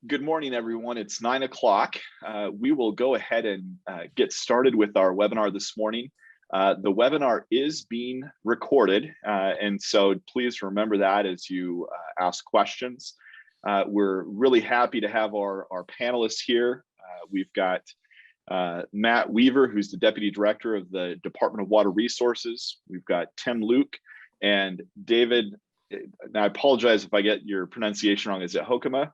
Good morning, everyone. It's 9 o'clock. We will go ahead and get started with our webinar this morning. The webinar is being recorded, and so please remember that as you ask questions. We're really happy to have our panelists here. We've got Matt Weaver, who's the Deputy Director of the Department of Water Resources. We've got Tim Luke and David. And I apologize if I get your pronunciation wrong. Is it Hoekema?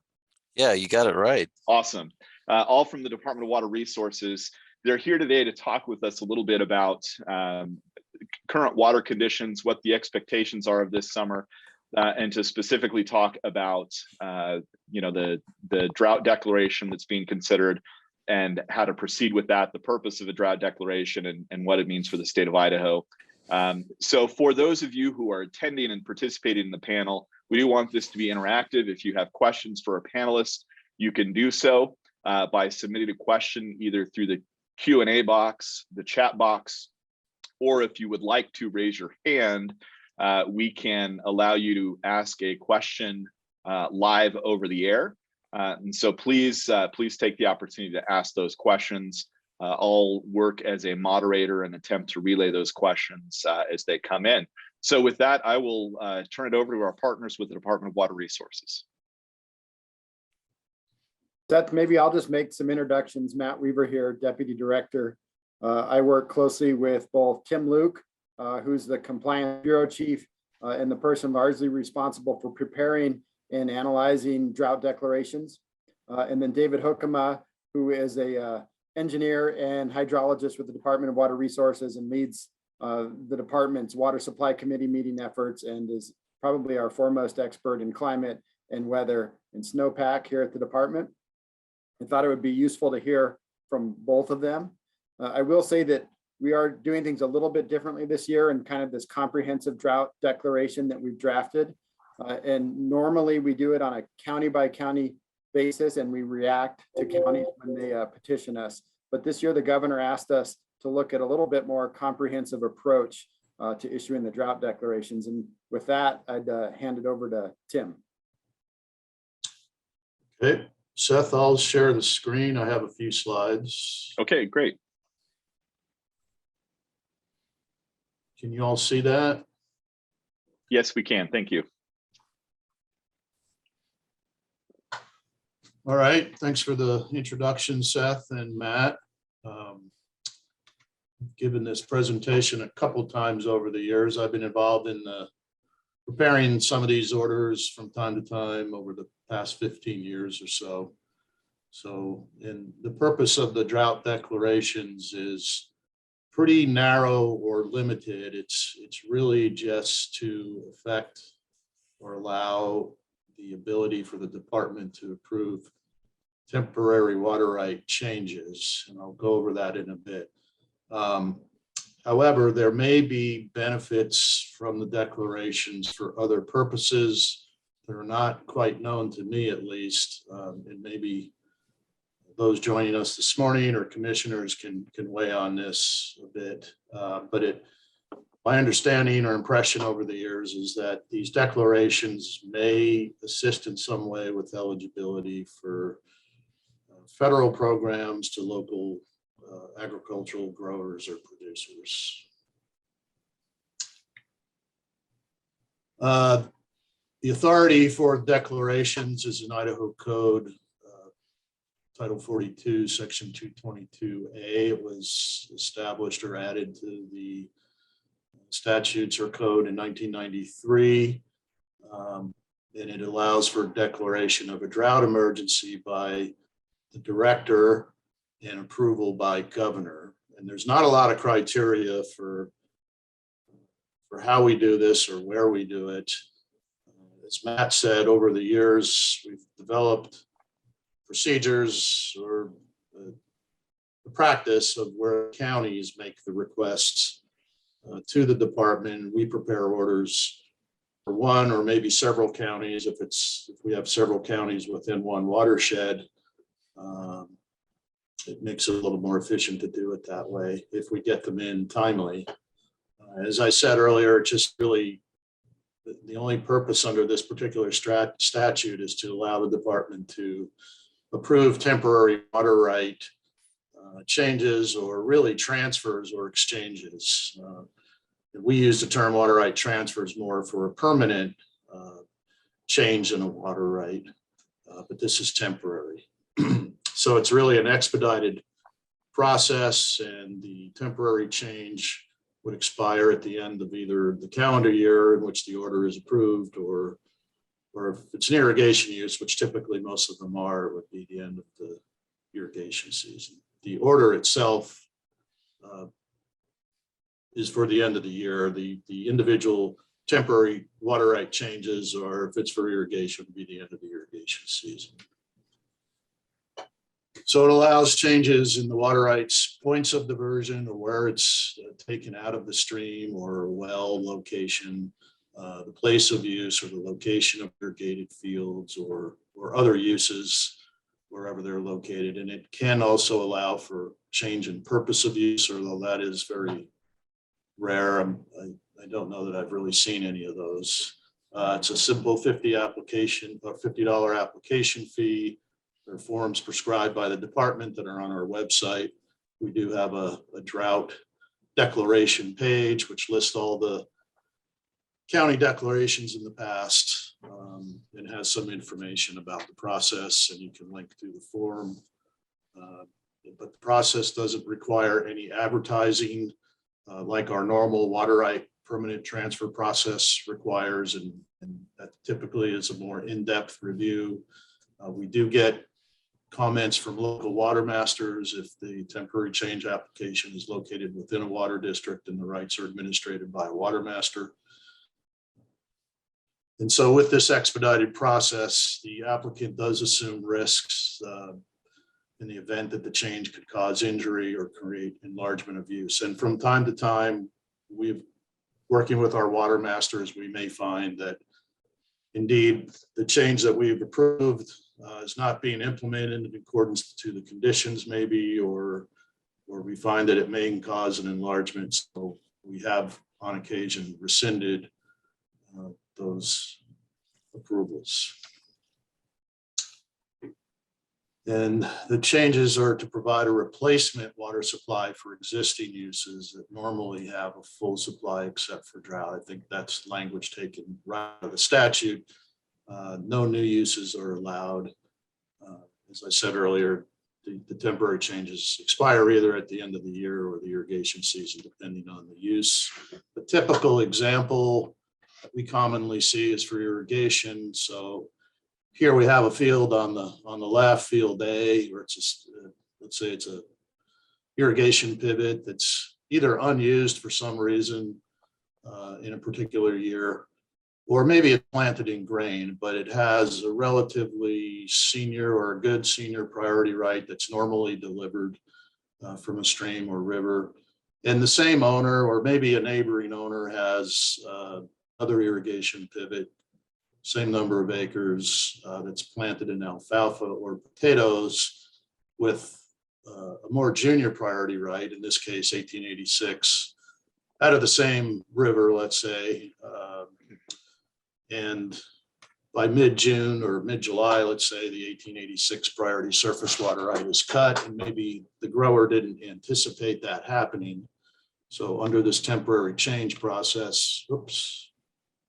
Yeah, you got it right. Awesome. All from the Department of Water Resources. They're here today to talk with us a little bit about current water conditions, what the expectations are of this summer, and to specifically talk about the drought declaration that's being considered and how to proceed with that, the purpose of a drought declaration, and what it means for the state of Idaho. So for those of you who are attending and participating in the panel, we do want this to be interactive. If you have questions for our panelists, you can do so by submitting a question either through the Q&A box, the chat box, or if you would like to raise your hand, we can allow you to ask a question live over the air. And so please take the opportunity to ask those questions. I'll work as a moderator and attempt to relay those questions as they come in. So with that, I will turn it over to our partners with the Department of Water Resources. Seth, maybe I'll just make some introductions. Matt Weaver here, Deputy Director. I work closely with both Tim Luke, who's the Compliance Bureau Chief, and the person largely responsible for preparing and analyzing drought declarations. And then David Hoekema, who is a engineer and hydrologist with the Department of Water Resources and leads the department's water supply committee meeting efforts and is probably our foremost expert in climate and weather and snowpack here at the department. I thought it would be useful to hear from both of them. I will say that we are doing things a little bit differently this year and kind of this comprehensive drought declaration that we've drafted. And normally we do it on a county by county basis and we react to counties when they petition us. But this year the governor asked us to look at a little bit more comprehensive approach to issuing the drought declarations. And with that, I'd hand it over to Tim. Okay, Seth, I'll share the screen. I have a few slides. Okay, great. Can you all see that? Yes, we can. Thank you. All right, thanks for the introduction, Seth and Matt. Given this presentation a couple times over the years, I've been involved in preparing some of these orders from time to time over the past 15 years or so. And the purpose of the drought declarations is pretty narrow or limited. It's really just to affect or allow the ability for the department to approve temporary water right changes. And I'll go over that in a bit. However, there may be benefits from the declarations for other purposes that are not quite known to me, at least, and maybe those joining us this morning or commissioners can weigh on this a bit. But my understanding or impression over the years is that these declarations may assist in some way with eligibility for federal programs to local agricultural growers or producers. The authority for declarations is in Idaho Code, Title 42, Section 222A. It was established or added to the statutes or code in 1993. And it allows for declaration of a drought emergency by the director and approval by governor. And there's not a lot of criteria for how we do this or where we do it. As Matt said, over the years, we've developed procedures or the practice of where counties make the requests to the department. We prepare orders for one or maybe several counties. If we have several counties within one watershed, it makes it a little more efficient to do it that way if we get them in timely. As I said earlier, it just really the only purpose under this particular statute is to allow the department to approve temporary water right changes, or really transfers or exchanges. We use the term water right transfers more for a permanent change in a water right, but this is temporary. So it's really an expedited process, and the temporary change would expire at the end of either the calendar year in which the order is approved, or if it's an irrigation use, which typically most of them are, it would be the end of the irrigation season. The order itself is for the end of the year. The individual temporary water right changes, or if it's for irrigation, would be the end of the irrigation season. So it allows changes in the water rights points of diversion, or where it's taken out of the stream or well location, the place of use, or the location of irrigated fields, or other uses wherever they're located. And it can also allow for change in purpose of use, although that is very rare. I don't know that I've really seen any of those. It's a simple $50 application fee. There are forms prescribed by the department that are on our website. We do have a drought declaration page, which lists all the county declarations in the past, and has some information about the process, and you can link to the form. But the process doesn't require any advertising like our normal water right permanent transfer process requires, and that typically is a more in-depth review. We do get comments from local water masters if the temporary change application is located within a water district and the rights are administered by a water master. And so with this expedited process, the applicant does assume risks in the event that the change could cause injury or create enlargement of use. And from time to time, working with our water masters, we may find that indeed the change that we've approved is not being implemented in accordance to the conditions maybe, or we find that it may cause an enlargement. So we have on occasion rescinded those approvals. And the changes are to provide a replacement water supply for existing uses that normally have a full supply except for drought. I think that's language taken right out of the statute. No new uses are allowed. As I said earlier, the temporary changes expire either at the end of the year or the irrigation season, depending on the use. The typical example that we commonly see is for irrigation. So here we have a field on the left, field A, where it's just, let's say it's a irrigation pivot that's either unused for some reason in a particular year, or maybe it's planted in grain, but it has a relatively senior or a good senior priority right that's normally delivered from a stream or river. And the same owner, or maybe a neighboring owner, has other irrigation pivot, same number of acres that's planted in alfalfa or potatoes with a more junior priority right, in this case 1886, out of the same river, let's say. And by mid-June or mid-July, let's say, the 1886 priority surface water right is cut, and maybe the grower didn't anticipate that happening. So under this temporary change process, oops,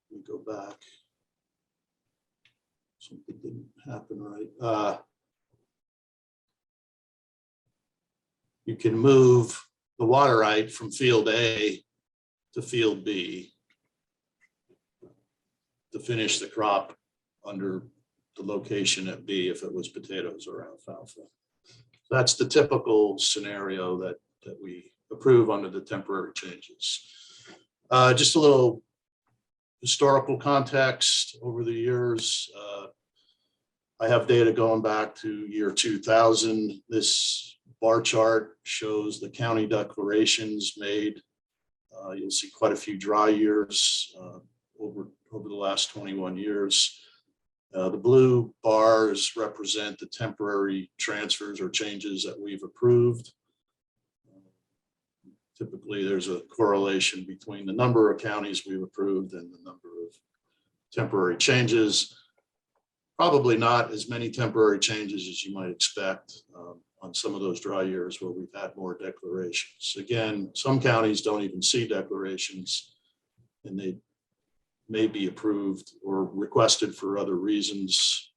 let me go back. Something didn't happen right. You can move the water right from field A to field B to finish the crop under the location at B if it was potatoes or alfalfa. That's the typical scenario that we approve under the temporary changes. Just a little historical context over the years. I have data going back to year 2000. This bar chart shows the county declarations made. You'll see quite a few dry years over the last 21 years. The blue bars represent the temporary transfers or changes that we've approved. Typically, there's a correlation between the number of counties we've approved and the number of temporary changes. Probably not as many temporary changes as you might expect on some of those dry years where we've had more declarations. Again, some counties don't even see declarations, and they may be approved or requested for other reasons.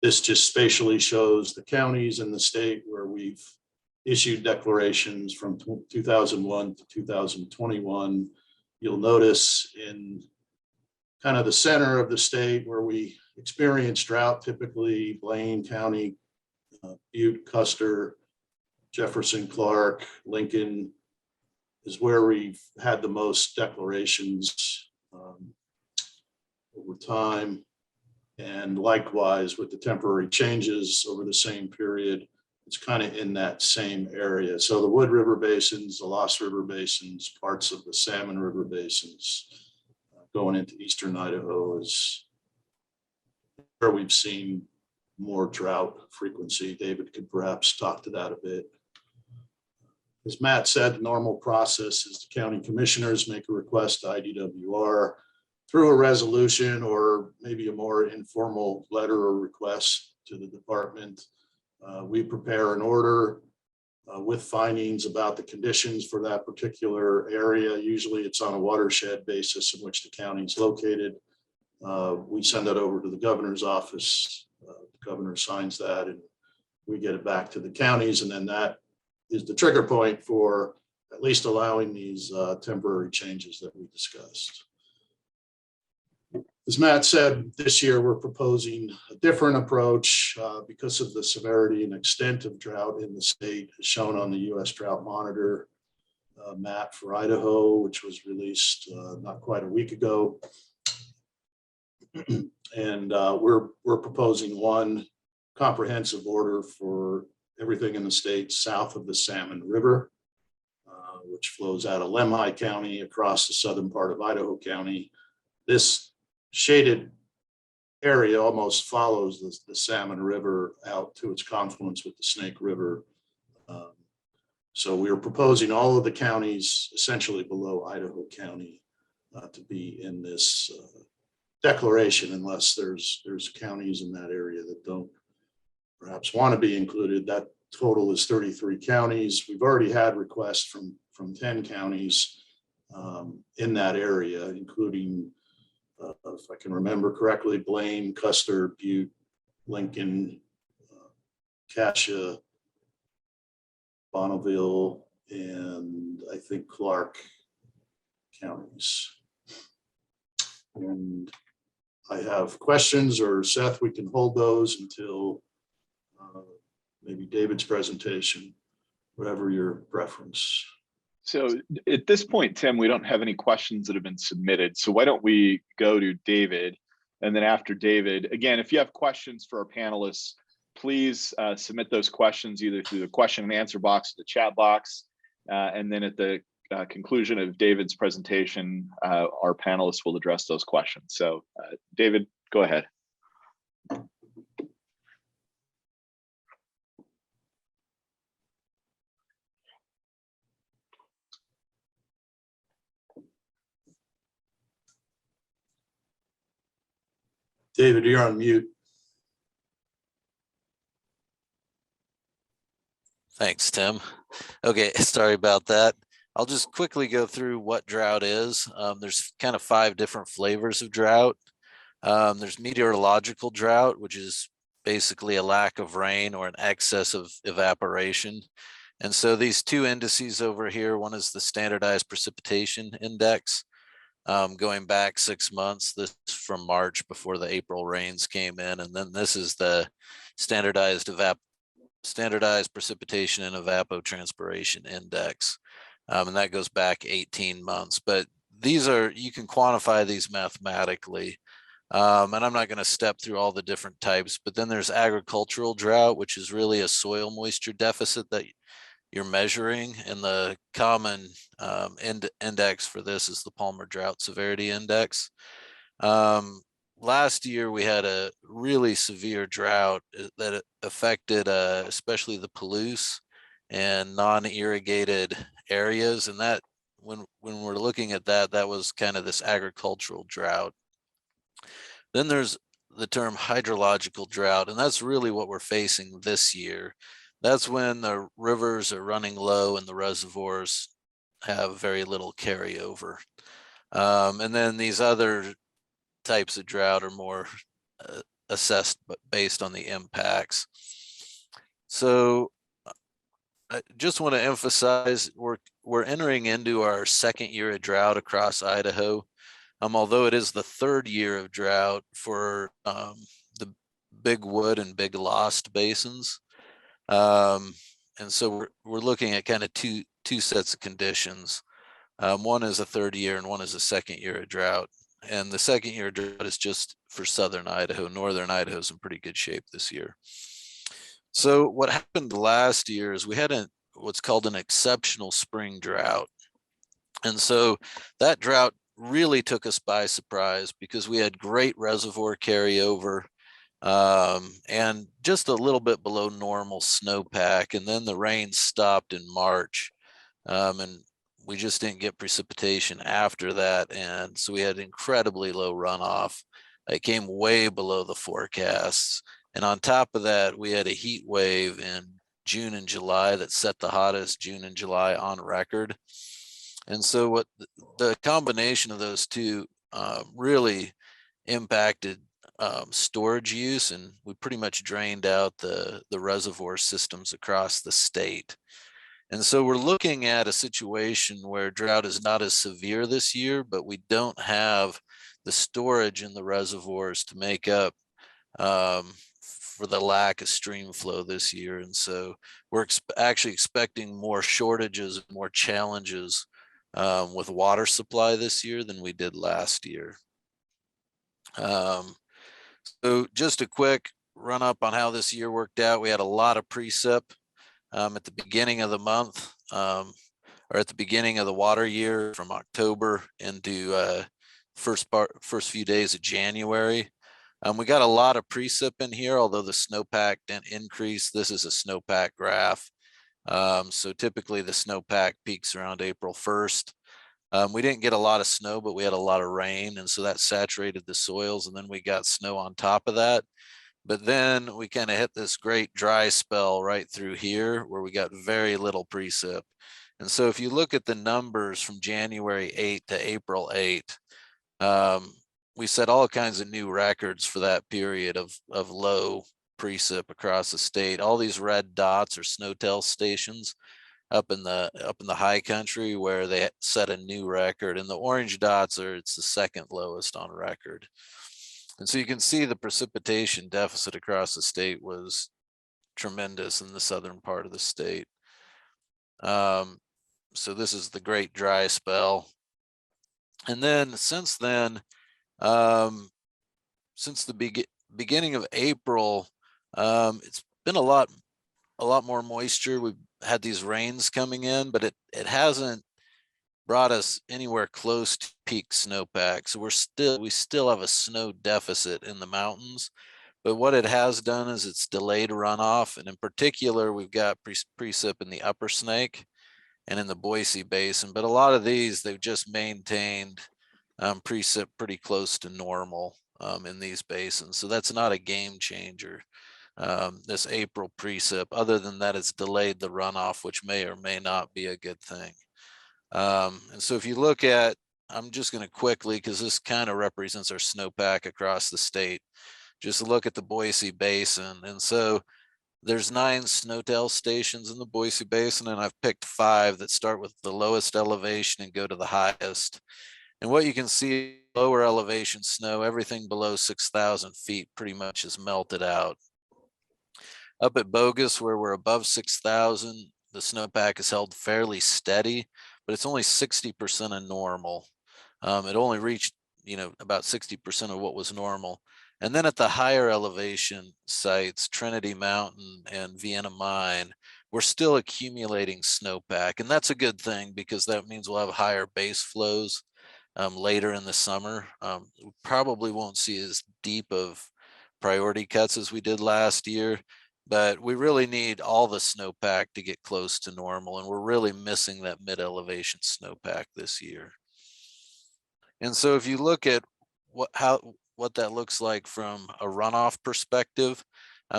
This just spatially shows the counties in the state where we've issued declarations from 2001 to 2021. You'll notice in kind of the center of the state where we experience drought, typically Blaine County, Butte, Custer, Jefferson, Clark, Lincoln is where we've had the most declarations over time. And likewise with the temporary changes over the same period, it's kind of in that same area. So the Wood River basins, the Lost River basins, parts of the Salmon River basins, going into eastern Idaho is where we've seen more drought frequency. David could perhaps talk to that a bit. As Matt said, the normal process is the county commissioners make a request to IDWR through a resolution or maybe a more informal letter or request to the department. We prepare an order with findings about the conditions for that particular area. Usually it's on a watershed basis in which the county is located. We send that over to the governor's office. The governor signs that and we get it back to the counties. And then that is the trigger point for at least allowing these temporary changes that we discussed. As Matt said, this year we're proposing a different approach because of the severity and extent of drought in the state, as shown on the U.S. Drought Monitor map for Idaho, which was released not quite a week ago. And we're proposing one comprehensive order for everything in the state south of the Salmon River, which flows out of Lemhi County across the southern part of Idaho County. This shaded area almost follows the Salmon River out to its confluence with the Snake River. So we are proposing all of the counties essentially below Idaho County to be in this declaration, unless there's counties in that area that don't perhaps want to be included. That total is 33 counties. We've already had requests from 10 counties in that area, including if I can remember correctly, Blaine, Custer, Butte, Lincoln, Cassia, Bonneville, and I think Clark counties. And I have questions, or Seth, we can hold those until maybe David's presentation, whatever your preference. So at this point, Tim, we don't have any questions that have been submitted. So why don't we go to David? And then after David, again, if you have questions for our panelists, please submit those questions either through the question and answer box, the chat box, and then at the conclusion of David's presentation, our panelists will address those questions. So David, go ahead. David, you're on mute. Thanks, Tim. Okay, sorry about that. I'll just quickly go through what drought is. There's kind of 5 different flavors of drought. There's meteorological drought, which is basically a lack of rain or an excess of evaporation. And so these 2 indices over here, one is the standardized precipitation index, going back 6 months, this is from March before the April rains came in. And then this is the standardized precipitation and evapotranspiration index. And that goes back 18 months, but these are, you can quantify these mathematically. And I'm not going to step through all the different types, but then there's agricultural drought, which is really a soil moisture deficit that you're measuring, and the common index for this is the Palmer Drought Severity Index. Last year we had a really severe drought that affected especially the Palouse and non-irrigated areas, and that when we're looking at that, that was kind of this agricultural drought. Then there's the term hydrological drought, and that's really what we're facing this year. That's when the rivers are running low and the reservoirs have very little carryover. And then these other types of drought are more assessed but based on the impacts. So I just want to emphasize we're entering into our second year of drought across Idaho. Although it is the third year of drought for the Big Wood and Big Lost basins. And so we're looking at kind of two sets of conditions. One is a third year and one is a second year of drought. And the second year of drought is just for southern Idaho. Northern Idaho is in pretty good shape this year. So what happened last year is we had what's called an exceptional spring drought. And so that drought really took us by surprise because we had great reservoir carryover and just a little bit below normal snowpack. And then the rain stopped in March and we just didn't get precipitation after that. And so we had incredibly low runoff. It came way below the forecasts. And on top of that, we had a heat wave in June and July that set the hottest June and July on record. And so what the combination of those two really impacted storage use, and we pretty much drained out the reservoir systems across the state. And so we're looking at a situation where drought is not as severe this year, but we don't have the storage in the reservoirs to make up for the lack of stream flow this year. And so we're actually expecting more shortages, more challenges with water supply this year than we did last year. So just a quick run up on how this year worked out. We had a lot of precip at the beginning of the month or at the beginning of the water year from October into first few days of January. We got a lot of precip in here, although the snowpack didn't increase. This is a snowpack graph. So typically the snowpack peaks around April 1st. We didn't get a lot of snow, but we had a lot of rain. And so that saturated the soils. And then we got snow on top of that. But then we kind of hit this great dry spell right through here where we got very little precip. And so if you look at the numbers from January 8 to April 8, we set all kinds of new records for that period of low precip across the state. All these red dots are snowtail stations up in the high country where they set a new record, and the orange dots it's the second lowest on record. And so you can see the precipitation deficit across the state was tremendous in the southern part of the state. So this is the great dry spell. And then since then, since the beginning of April, it's been a lot more moisture. We've had these rains coming in, but it hasn't brought us anywhere close to peak snowpack. So we still have a snow deficit in the mountains, but what it has done is it's delayed runoff. And in particular, we've got precip in the Upper Snake and in the Boise Basin, but a lot of these, they've just maintained precip pretty close to normal in these basins. So that's not a game changer. This April precip, other than that, it's delayed the runoff, which may or may not be a good thing. And so if you look at, I'm just going to quickly, because this kind of represents our snowpack across the state, just look at the Boise Basin. And so there's 9 snowtail stations in the Boise Basin, and I've picked 5 that start with the lowest elevation and go to the highest. And what you can see, lower elevation snow, everything below 6,000 feet pretty much is melted out. Up at Bogus, where we're above 6,000, the snowpack is held fairly steady, but it's only 60% of normal. It only reached, about 60% of what was normal. And then at the higher elevation sites, Trinity Mountain and Vienna Mine, we're still accumulating snowpack. And that's a good thing because that means we'll have higher base flows later in the summer. We probably won't see as deep of priority cuts as we did last year, but we really need all the snowpack to get close to normal, and we're really missing that mid-elevation snowpack this year. And so if you look at what that looks like from a runoff perspective,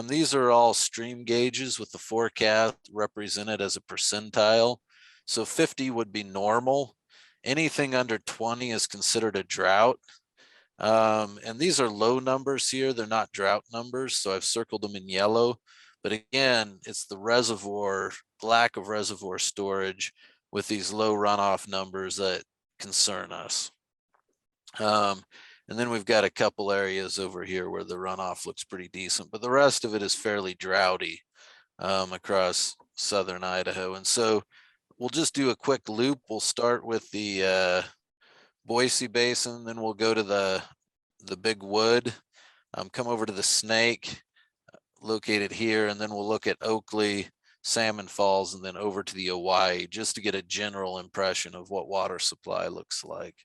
these are all stream gauges with the forecast represented as a percentile. So 50 would be normal. Anything under 20 is considered a drought. And these are low numbers here. They're not drought numbers, so I've circled them in yellow. But again, it's the reservoir, lack of reservoir storage with these low runoff numbers that concern us. And then we've got a couple areas over here where the runoff looks pretty decent, but the rest of it is fairly droughty across southern Idaho. And so we'll just do a quick loop. We'll start with the Boise Basin, then we'll go to the Big Wood, come over to the Snake, located here, and then we'll look at Oakley, Salmon Falls, and then over to the Hawaii, just to get a general impression of what water supply looks like.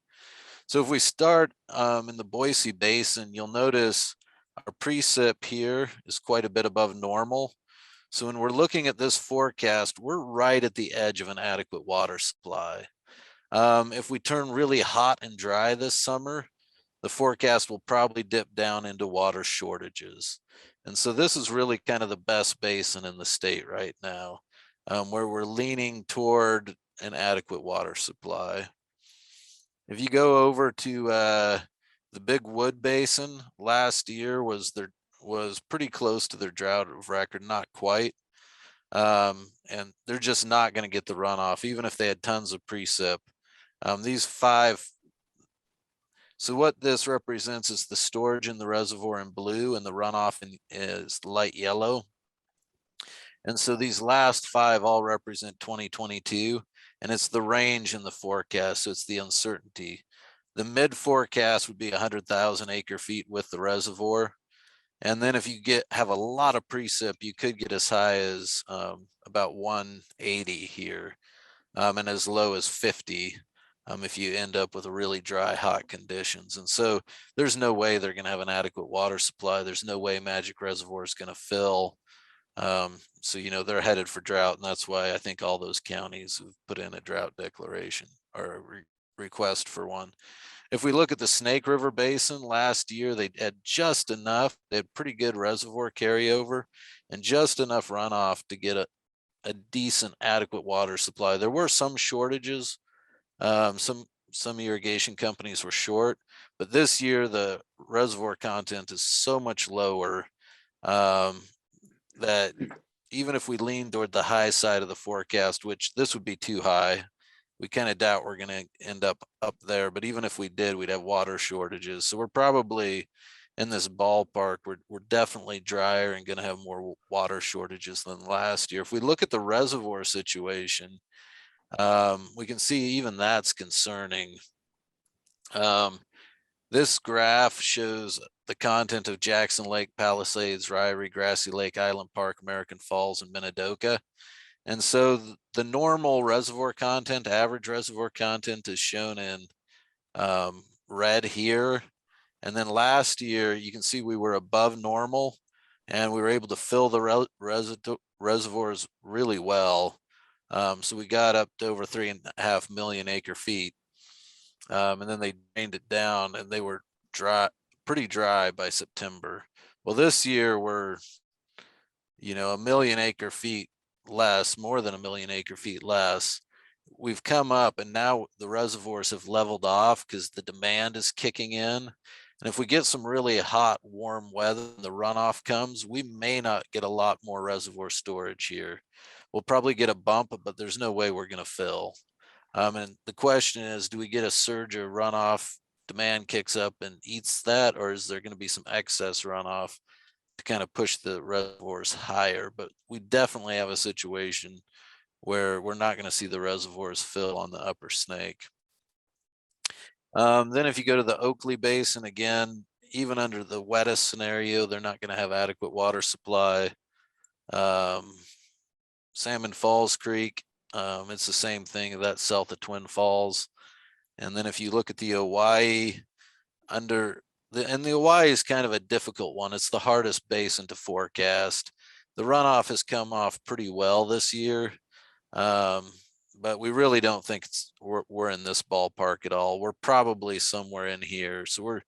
So if we start in the Boise Basin, you'll notice our precip here is quite a bit above normal. So when we're looking at this forecast, we're right at the edge of an adequate water supply. If we turn really hot and dry this summer, the forecast will probably dip down into water shortages. And so this is really kind of the best basin in the state right now, where we're leaning toward an adequate water supply. If you go over to the Big Wood Basin, last year was pretty close to their drought of record, not quite. And they're just not going to get the runoff, even if they had tons of precip. These five, so what this represents is the storage in the reservoir in blue and the runoff is light yellow. And so these last five all represent 2022, and it's the range in the forecast, so it's the uncertainty. The mid forecast would be 100,000 acre feet with the reservoir. And then if you have a lot of precip, you could get as high as about 180 here, and as low as 50 if you end up with a really dry, hot conditions. And so there's no way they're going to have an adequate water supply. There's no way Magic Reservoir is going to fill. So, you know, they're headed for drought, and that's why I think all those counties have put in a drought declaration or a request for one. If we look at the Snake River Basin, last year they had just enough, they had pretty good reservoir carryover and just enough runoff to get a decent, adequate water supply. There were some shortages. Some irrigation companies were short, but this year the reservoir content is so much lower that even if we lean toward the high side of the forecast, which this would be too high, we kind of doubt we're going to end up there. But even if we did, we'd have water shortages. So we're probably in this ballpark. We're definitely drier and going to have more water shortages than last year. If we look at the reservoir situation, we can see even that's concerning. This graph shows the content of Jackson Lake, Palisades, Ryrie, Grassy Lake, Island Park, American Falls, and Minidoka. And so the normal reservoir content, average reservoir content, is shown in red here. And then last year, you can see we were above normal, and we were able to fill the reservoirs really well. So we got up to over 3.5 million acre feet. And then they drained it down, and they were pretty dry by September. Well, this year we're, you know, 1 million acre feet less, more than 1 million acre feet less. We've come up, and now the reservoirs have leveled off because the demand is kicking in. And if we get some really hot, warm weather and the runoff comes, we may not get a lot more reservoir storage here. We'll probably get a bump, but there's no way we're going to fill. And the question is, do we get a surge of runoff, demand kicks up and eats that, or is there going to be some excess runoff to kind of push the reservoirs higher? But we definitely have a situation where we're not going to see the reservoirs fill on the upper Snake. Then if you go to the Oakley Basin, again, even under the wettest scenario, they're not going to have adequate water supply. Salmon Falls Creek, it's the same thing, that's south of Twin Falls. And then if you look at the Hawaii, and the Hawaii is kind of a difficult one. It's the hardest basin to forecast. The runoff has come off pretty well this year, but we really don't think we're in this ballpark at all. We're probably somewhere in here. So we're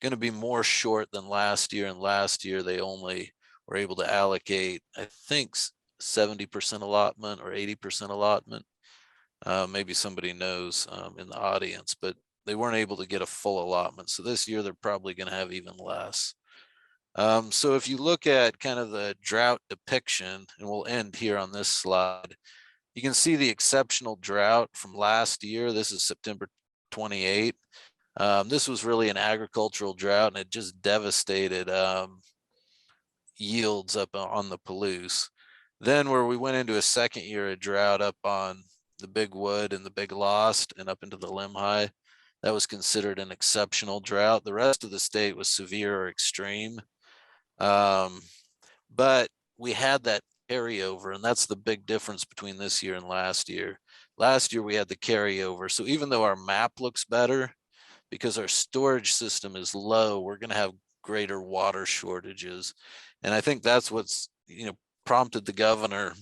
going to be more short than last year, and last year they only were able to allocate, I think, 70% allotment or 80% allotment. Maybe somebody knows in the audience, but they weren't able to get a full allotment. So this year they're probably going to have even less. So if you look at kind of the drought depiction, and we'll end here on this slide, you can see the exceptional drought from last year. This is September 28. This was really an agricultural drought, and it just devastated yields up on the Palouse. Then where we went into a second year of drought up on the Big Wood and the Big Lost and up into the Limhi, that was considered an exceptional drought. The rest of the state was severe or extreme. But we had that carryover, and that's the big difference between this year and last year. Last year we had the carryover. So even though our map looks better, because our storage system is low, we're going to have greater water shortages. And I think that's what's, prompted the governor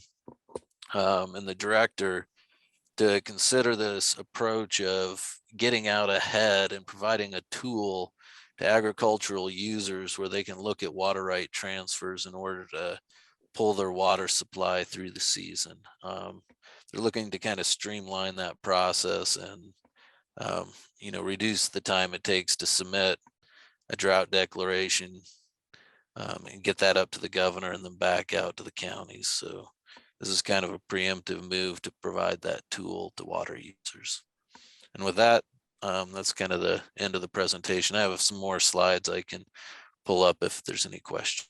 and the director to consider this approach of getting out ahead and providing a tool to agricultural users where they can look at water right transfers in order to pull their water supply through the season. They're looking to kind of streamline that process and reduce the time it takes to submit a drought declaration and get that up to the governor and then back out to the counties. So this is kind of a preemptive move to provide that tool to water users. And with that, that's kind of the end of the presentation. I have some more slides I can pull up if there's any questions.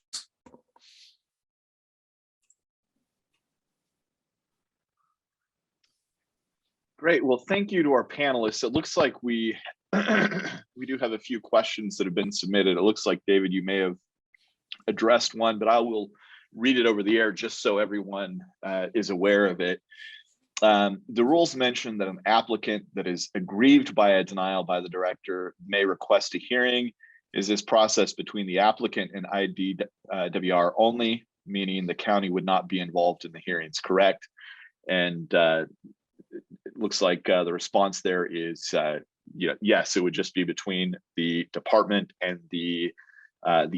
Great. Well, thank you to our panelists. It looks like we do have a few questions that have been submitted. It looks like, David, you may have addressed one, but I will read it over the air just so everyone is aware of it. The rules mention that an applicant that is aggrieved by a denial by the director may request a hearing. Is this process between the applicant and IDWR only, meaning the county would not be involved in the hearings, correct? And it looks like the response there is yes, it would just be between the department and the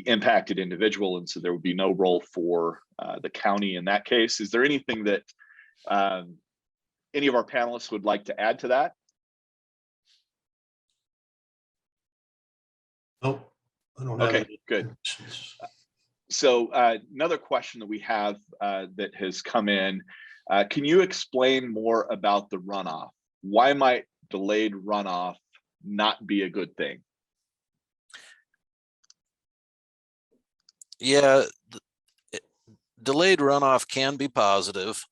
impacted individual, and so there would be no role for the county in that case. Is there anything that any of our panelists would like to add to that? Nope, I don't have Okay, any good. questions. So another question that we have that has come in, can you explain more about the runoff? Why might delayed runoff not be a good thing? Yeah, delayed runoff can be positive.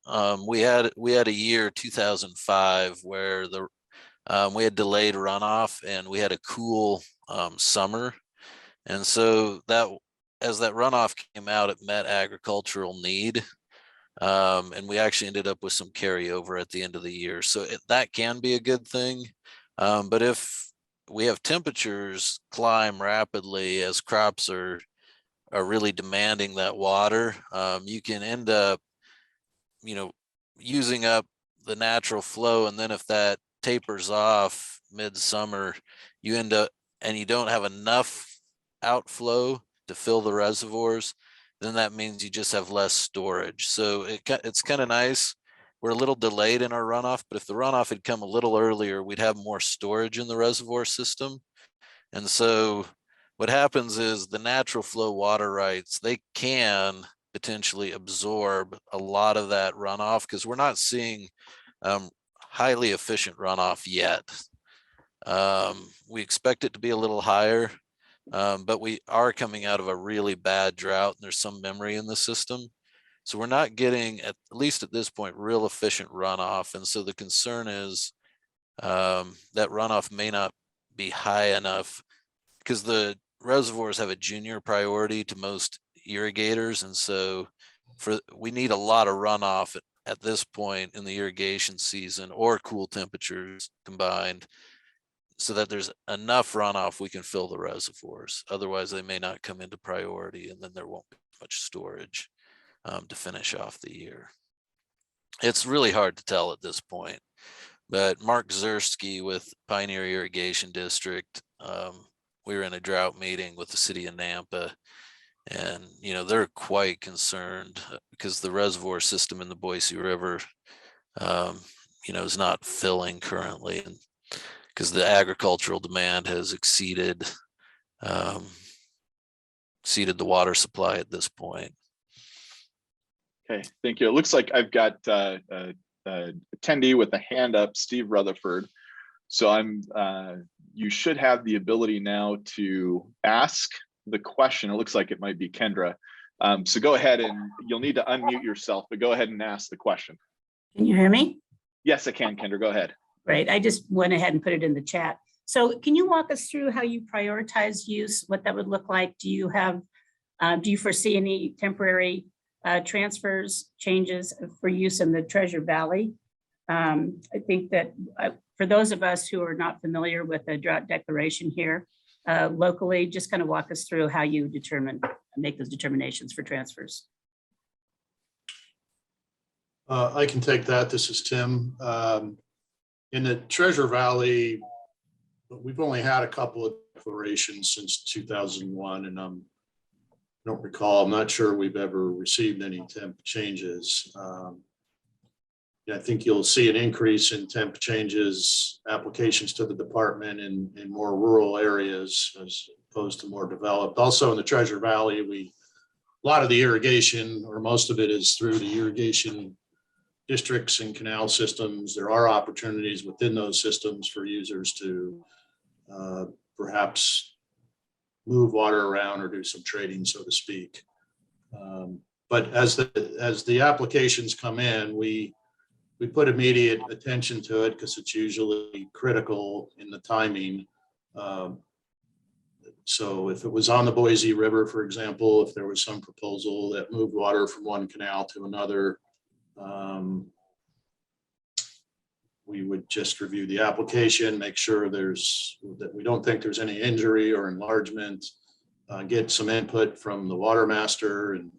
We had a year 2005 where we had delayed runoff and we had a cool summer, and so that as that runoff came out, it met agricultural need, and we actually ended up with some carryover at the end of the year. So that can be a good thing, but if we have temperatures climb rapidly as crops are really demanding that water, you can end up, using up the natural flow. And then if that tapers off midsummer, you end up, and you don't have enough outflow to fill the reservoirs, then that means you just have less storage. So it's kind of nice. We're a little delayed in our runoff, but if the runoff had come a little earlier, we'd have more storage in the reservoir system. And so what happens is the natural flow water rights, they can potentially absorb a lot of that runoff because we're not seeing highly efficient runoff yet. We expect it to be a little higher, but we are coming out of a really bad drought and there's some memory in the system. So we're not getting, at least at this point, real efficient runoff. And so the concern is that runoff may not be high enough because the reservoirs have a junior priority to most irrigators. And so we need a lot of runoff at this point in the irrigation season or cool temperatures combined so that there's enough runoff we can fill the reservoirs. Otherwise they may not come into priority and then there won't be much storage. to finish off the year. It's really hard to tell at this point, but Mark Zersky with Pioneer Irrigation District, we were in a drought meeting with the city of Nampa, and they're quite concerned because the reservoir system in the Boise River is not filling currently, and because the agricultural demand has exceeded the water supply at this point. Okay, thank you. It looks like I've got attendee with a hand up, Steve Rutherford. So you should have the ability now to ask the question. It looks like it might be Kendra. So go ahead, and you'll need to unmute yourself, but go ahead and ask the question. Can you hear me? Yes, I can, Kendra, go ahead. Great, I just went ahead and put it in the chat. So can you walk us through how you prioritize use, what that would look like? Do you foresee any temporary transfers, changes for use in the Treasure Valley? I think that for those of us who are not familiar with the drought declaration here locally, just kind of walk us through how you make those determinations for transfers. I can take that. This is Tim. In the Treasure Valley, we've only had a couple of declarations since 2001, and I don't recall, I'm not sure we've ever received any temp changes. I think you'll see an increase in temp changes, applications to the department in more rural areas as opposed to more developed. Also in the Treasure Valley, a lot of the irrigation, or most of it, is through the irrigation districts and canal systems. There are opportunities within those systems for users to perhaps move water around or do some trading, so to speak. But as the applications come in, we put immediate attention to it because it's usually critical in the timing. So if it was on the Boise River, for example, if there was some proposal that moved water from one canal to another, we would just review the application, make sure that we don't think there's any injury or enlargement, get some input from the water master, and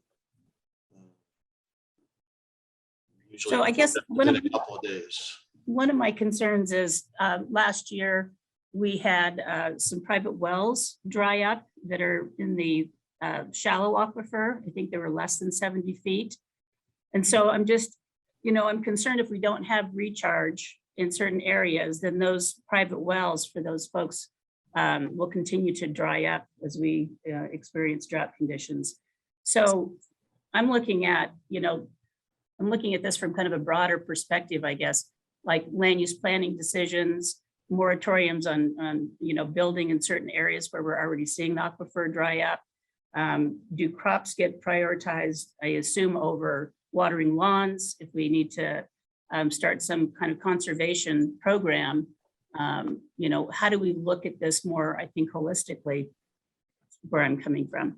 usually So I guess within a couple of days. One of my concerns is last year we had some private wells dry up that are in the shallow aquifer. I think they were less than 70 feet. And so I'm just, I'm concerned if we don't have recharge in certain areas, then those private wells for those folks will continue to dry up as we experience drought conditions. So I'm looking at this from kind of a broader perspective, I guess, like land use planning decisions, moratoriums on building in certain areas where we're already seeing the aquifer dry up. Do crops get prioritized, I assume, over watering lawns? If we need to start some kind of conservation program, how do we look at this more, I think, holistically, where I'm coming from?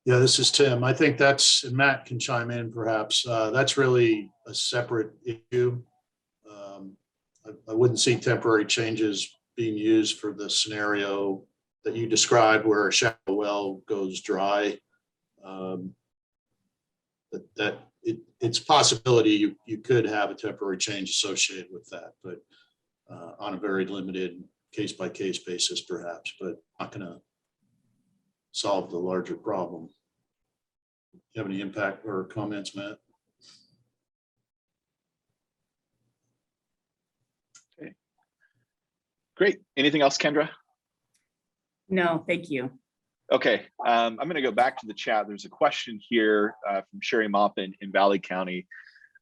Yeah, this is Tim. I think and Matt can chime in perhaps, that's really a separate issue. I wouldn't see temporary changes being used for the scenario that you described where a shallow well goes dry. It's a possibility you could have a temporary change associated with that, but on a very limited case-by-case basis perhaps, but not going to solve the larger problem. Do you have any impact or comments, Matt? Okay, great. Anything else, Kendra? No, thank you. Okay, I'm going to go back to the chat. There's a question here from Sherry Maupin in Valley County.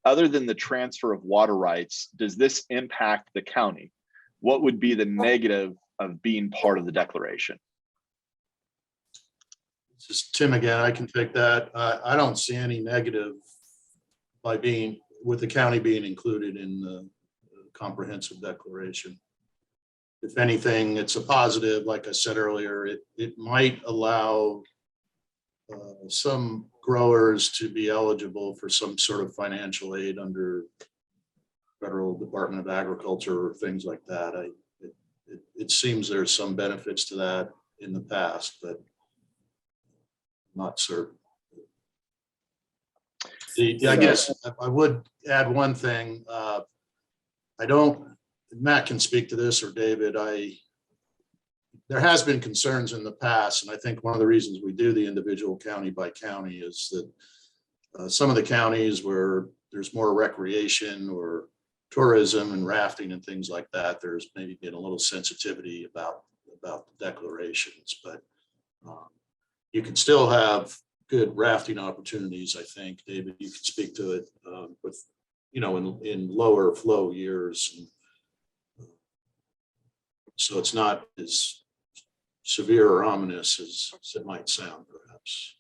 Other than the transfer of water rights, does this impact the county? What would be the negative of being part of the declaration? This is Tim again. I can take that. I don't see any negative with the county being included in the comprehensive declaration. If anything, it's a positive. Like I said earlier, it might allow some growers to be eligible for some sort of financial aid under Federal Department of Agriculture or things like that. It seems there's some benefits to that in the past, but not certain. I guess I would add one thing. Matt can speak to this, or David, there has been concerns in the past, and I think one of the reasons we do the individual county by county is that some of the counties where there's more recreation or tourism and rafting and things like that, there's maybe been a little sensitivity about the declarations, but you can still have good rafting opportunities. I think, David, you can speak to it with, in lower flow years. And so it's not as severe or ominous as it might sound, perhaps.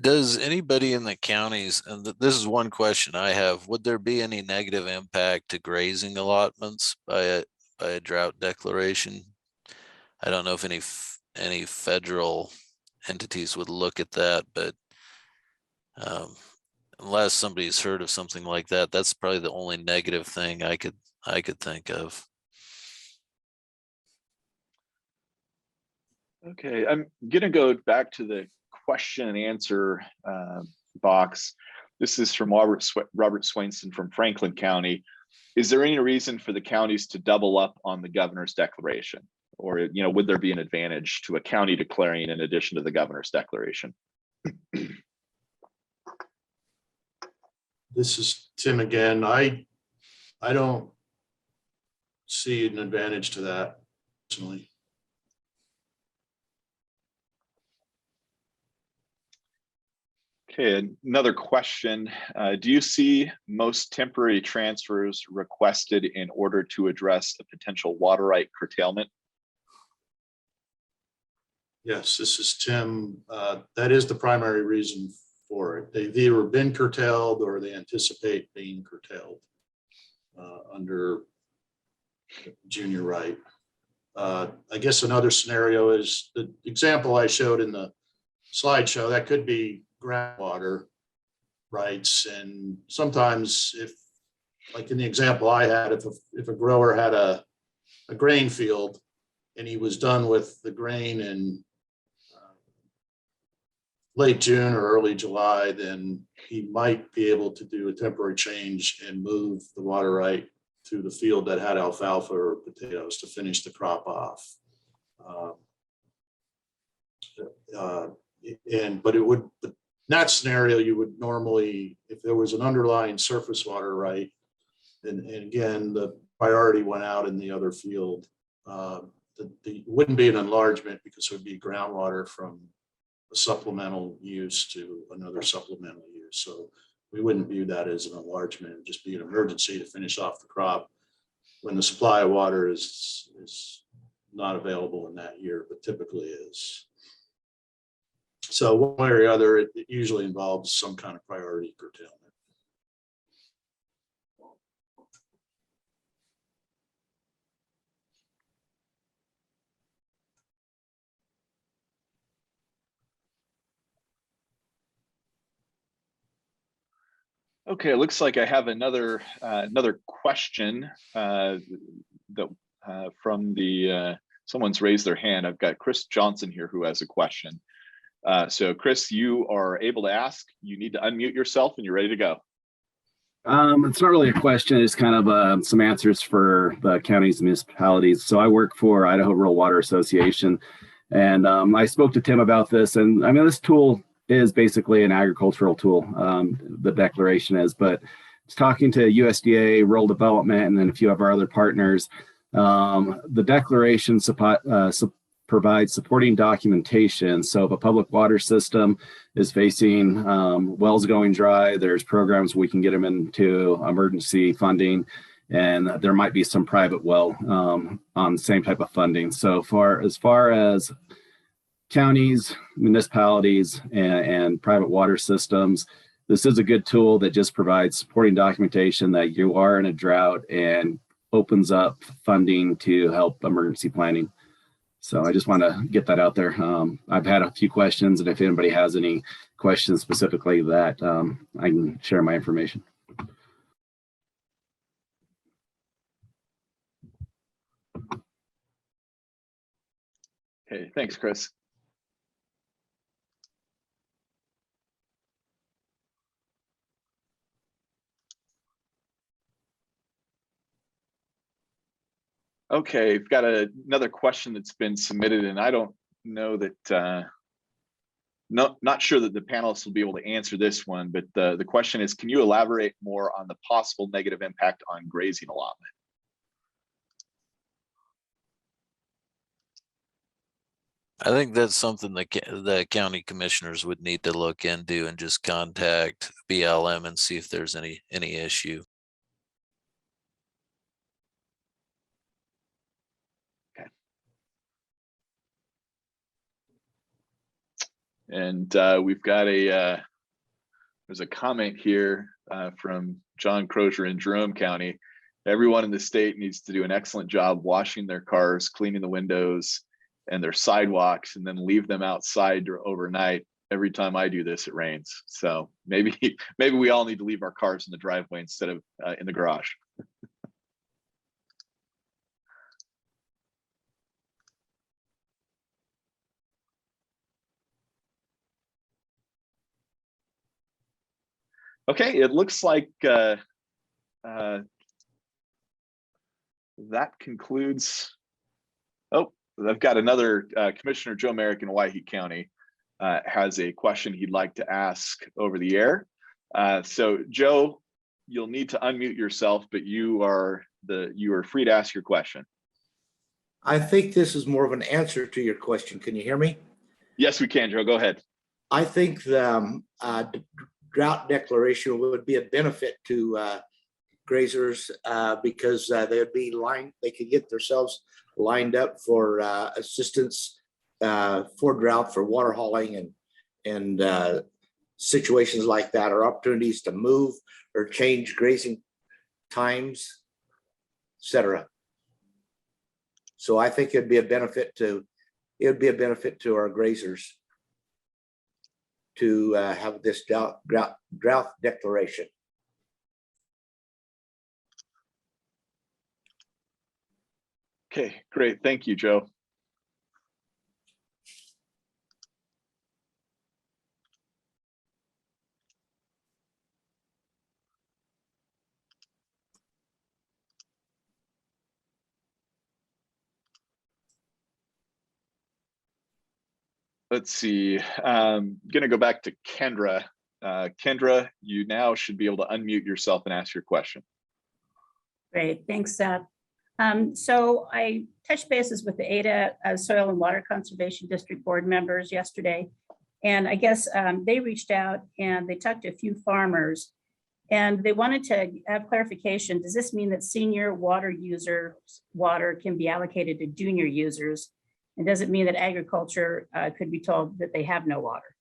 Does anybody in the counties, and this is one question I have, would there be any negative impact to grazing allotments by a drought declaration? I don't know if any federal entities would look at that, but unless somebody's heard of something like that, that's probably the only negative thing I could think of. Okay, I'm gonna go back to the question and answer box. This is from Robert Swainson from Franklin County. Is there any reason for the counties to double up on the governor's declaration? Or, would there be an advantage to a county declaring in addition to the governor's declaration? This is Tim again. I don't see an advantage to that personally. Okay, another question. Do you see most temporary transfers requested in order to address a potential water right curtailment? Yes, this is Tim. That is the primary reason for it. They've either been curtailed or they anticipate being curtailed under junior right. I guess another scenario is the example I showed in the slideshow. That could be groundwater rights, and sometimes, if, like in the example I had, if a grower had a grain field and he was done with the grain in late June or early July, then he might be able to do a temporary change and move the water right to the field that had alfalfa or potatoes to finish the crop off. But it would, in that scenario, you would normally, if there was an underlying surface water right, and again, the priority went out in the other field, it wouldn't be an enlargement because it would be groundwater from a supplemental use to another supplemental use. So we wouldn't view that as an enlargement. It would just be an emergency to finish off the crop when the supply of water is not available in that year, but typically is. So one way or the other, it usually involves some kind of priority curtailment. Okay, it looks like I have another question that from the someone's raised their hand. I've got Chris Johnson here who has a question. So Chris, you are able to ask. You need to unmute yourself and you're ready to go. It's not really a question. It's kind of some answers for the counties and municipalities. So I work for Idaho Rural Water Association, and I spoke to Tim about this. And I mean, this tool is basically an agricultural tool. The declaration is, but it's talking to USDA, Rural Development, and then a few of our other partners. The declaration provides supporting documentation. So if a public water system is facing wells going dry, there's programs we can get them into emergency funding, and there might be some private well on the same type of funding. So as far as counties, municipalities, and private water systems, this is a good tool that just provides supporting documentation that you are in a drought and opens up funding to help emergency planning. So I just want to get that out there. I've had a few questions, and if anybody has any questions specifically that, I can share my information. Okay, thanks, Chris. Okay, we've got another question that's been submitted, and I don't know that, not sure that the panelists will be able to answer this one, but the question is, can you elaborate more on the possible negative impact on grazing allotment? I think that's something that the county commissioners would need to look into and just contact BLM and see if there's any issue. And we've got there's a comment here from John Crozier in Jerome County. Everyone in the state needs to do an excellent job washing their cars, cleaning the windows and their sidewalks, and then leave them outside overnight. Every time I do this, it rains. So maybe we all need to leave our cars in the driveway instead of in the garage. Okay, it looks like that concludes. Oh, I've got another Commissioner Joe Merrick in Owyhee County has a question he'd like to ask over the air. So Joe, you'll need to unmute yourself, but you are free to ask your question. I think this is more of an answer to your question. Can you hear me? Yes, we can, Joe. Go ahead. I think the drought declaration would be a benefit to grazers because they could get themselves lined up for assistance for drought, for water hauling and situations like that, or opportunities to move or change grazing times, etc. So I think it'd be a benefit to our grazers to have this drought declaration. Okay, great. Thank you, Joe. Let's see. Going to go back to Kendra. Kendra, you now should be able to unmute yourself and ask your question. Great, thanks, Seth. So I touched bases with the Ada Soil and Water Conservation District board members yesterday. And I guess they reached out and they talked to a few farmers and they wanted to have clarification. Does this mean that senior water users' water can be allocated to junior users? And does it mean that agriculture could be told that they have no water?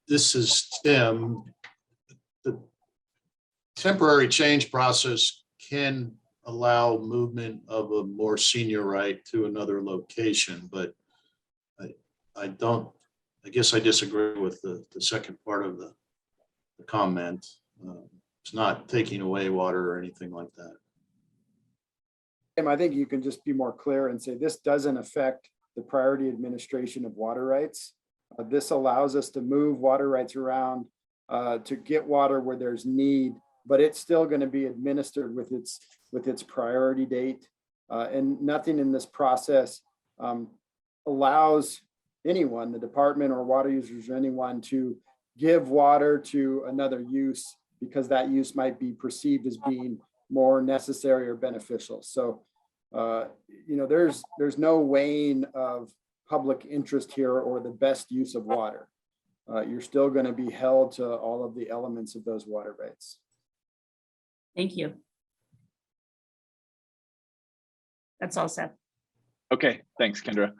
This is Tim. The temporary change process can allow movement of a more senior right to another location, but I guess I disagree with the second part of the comment. It's not taking away water or anything like that. Tim, I think you can just be more clear and say this doesn't affect the priority administration of water rights. This allows us to move water rights around to get water where there's need, but it's still going to be administered with its priority date. And nothing in this process allows anyone, the department or water users or anyone, to give water to another use because that use might be perceived as being more necessary or beneficial. So, there's no weighing of public interest here or the best use of water. You're still going to be held to all of the elements of those water rights. Thank you. That's all, Seth. Okay, thanks, Kendra.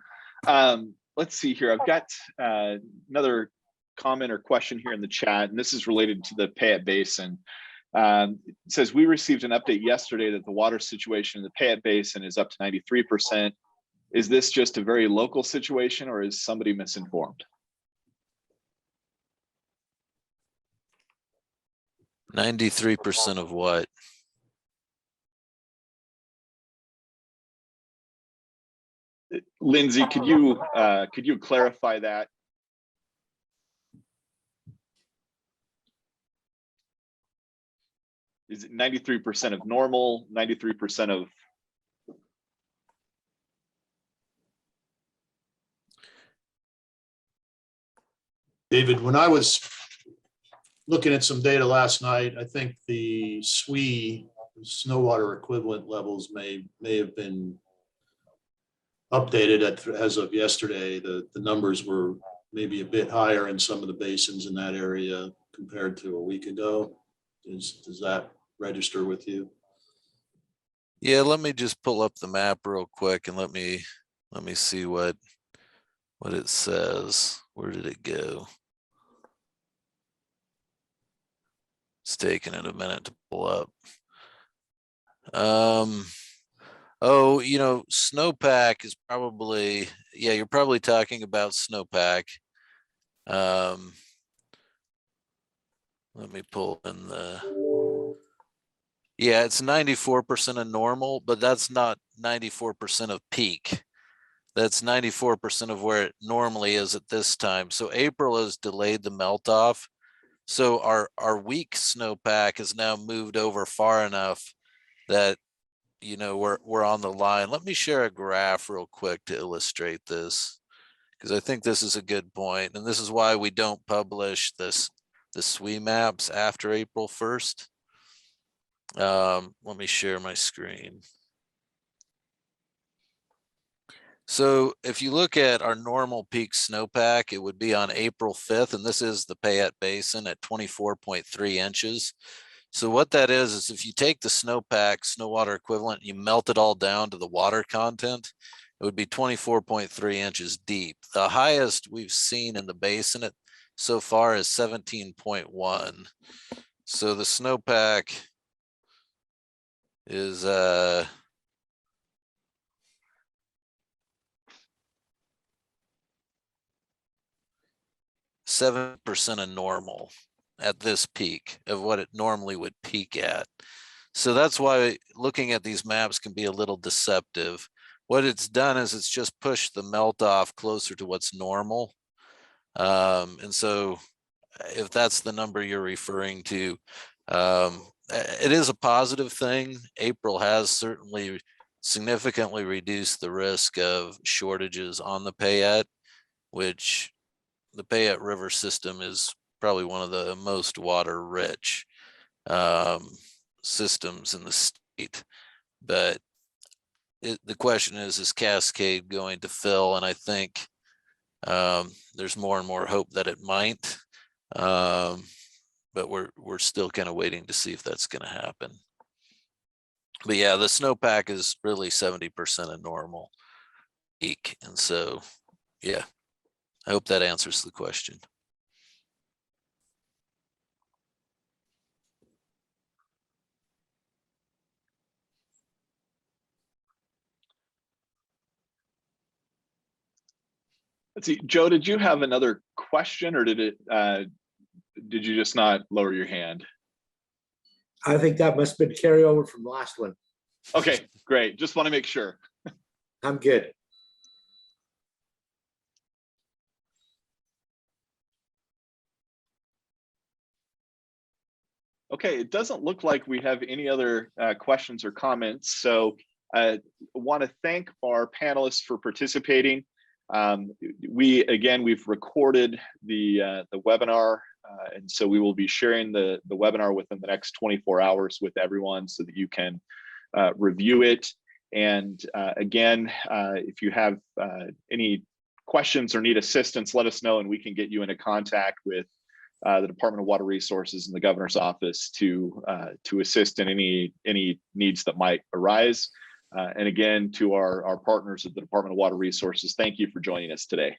Let's see here. I've got another comment or question here in the chat, and this is related to the Payette Basin. It says, we received an update yesterday that the water situation in the Payette Basin is up to 93%. Is this just a very local situation or is somebody misinformed? 93% of what? Lindsay, could you clarify that? Is it 93% of normal, 93% of? David, when I was looking at some data last night, I think the SWE, snow water equivalent levels may have been updated as of yesterday. The numbers were maybe a bit higher in some of the basins in that area compared to a week ago. Does that register with you? Yeah, let me just pull up the map real quick and let me see what it says. Where did it go? It's taking it a minute to pull up. Oh, you know, snowpack is probably, yeah, you're probably talking about snowpack. Let me pull in yeah, it's 94% of normal, but that's not 94% of peak. That's 94% of where it normally is at this time. So April has delayed the melt off. So our weak snowpack has now moved over far enough that, you know, we're on the line. Let me share a graph real quick to illustrate this, because I think this is a good point. And this is why we don't publish the SWE maps after April 1st. Let me share my screen. So if you look at our normal peak snowpack, it would be on April 5th, and this is the Payette Basin at 24.3 inches. So what that is if you take the snowpack, snow water equivalent, you melt it all down to the water content, it would be 24.3 inches deep. The highest we've seen in the basin so far is 17.1. So the snowpack is 7% of normal at this peak of what it normally would peak at. So that's why looking at these maps can be a little deceptive. What it's done is it's just pushed the melt off closer to what's normal. And so if that's the number you're referring to, it is a positive thing. April has certainly significantly reduced the risk of shortages on the Payette, which the Payette River system is probably one of the most water rich systems in the state. But the question is Cascade going to fill? And I think there's more and more hope that it might. But we're still kind of waiting to see if that's going to happen. But yeah, the snowpack is really 70% of normal peak. And so, yeah, I hope that answers the question. Let's see, Joe, did you have another question, or did you just not lower your hand? I think that must have been carryover from the last one. Okay, great. Just want to make sure. I'm good. Okay, it doesn't look like we have any other questions or comments. So I want to thank our panelists for participating. We've recorded the webinar, and so we will be sharing the webinar within the next 24 hours with everyone so that you can review it. And again, if you have any questions or need assistance, let us know and we can get you into contact with the Department of Water Resources and the governor's office to assist in any needs that might arise. And again, to our partners at the Department of Water Resources, thank you for joining us today.